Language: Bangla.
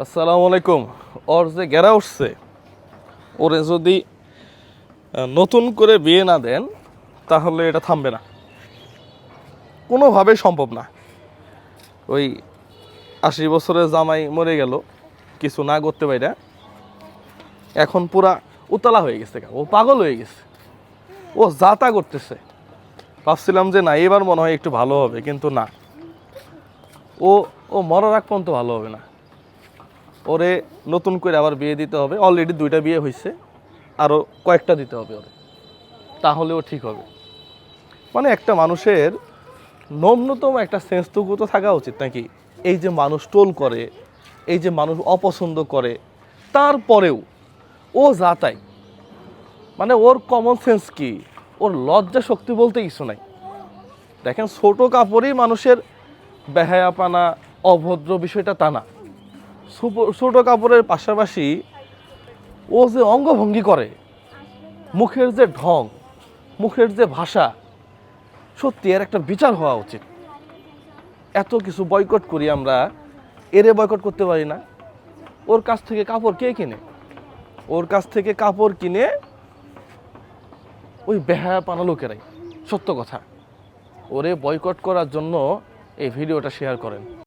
আসসালামু আলাইকুম। ওর যে গেরা উঠছে, ওরে যদি নতুন করে বিয়ে না দেন তাহলে এটা থামবে না, কোনোভাবেই সম্ভব না। ওই 80 বছরের জামাই মরে গেল কিছু না করতে পারে, এখন পুরা উতলা হয়ে গেছে, ও পাগল হয়ে গেছে, ও যা তা করতেছে। ভাবছিলাম যে না, এবার মনে হয় একটু ভালো হবে, কিন্তু না, ও ও মরার আগ পর্যন্ত ভালো হবে না। ওরে নতুন করে আবার বিয়ে দিতে হবে। অলরেডি 2টা বিয়ে হয়েছে, আরও কয়েকটা দিতে হবে ওরে, তাহলেও ঠিক হবে। মানে একটা মানুষের ন্যূনতম একটা সেন্সটুকু তো থাকা উচিত নাকি? এই যে মানুষ টোল করে, এই যে মানুষ অপছন্দ করে, তারপরেও ও যা তাই, মানে ওর কমন সেন্স কি, ওর লজ্জা শক্তি বলতে কিছু নাই। দেখেন, ছোট কাপড়ই মানুষের বেহায়াপানা, অভদ্র বিষয়টা তা না। ছোট কাপড়ের পাশাপাশি ও যে অঙ্গভঙ্গি করে, মুখের যে ঢং, মুখের যে ভাষা, সত্যি এর একটা বিচার হওয়া উচিত। এত কিছু বয়কট করি আমরা, এরে বয়কট করতে পারি না? ওর কাছ থেকে কাপড় কে কিনে? ওর কাছ থেকে কাপড় কিনে ওই বেহায়াপানা লোকেরাই। সত্য কথা, ওরে বয়কট করার জন্য এই ভিডিওটা শেয়ার করেন।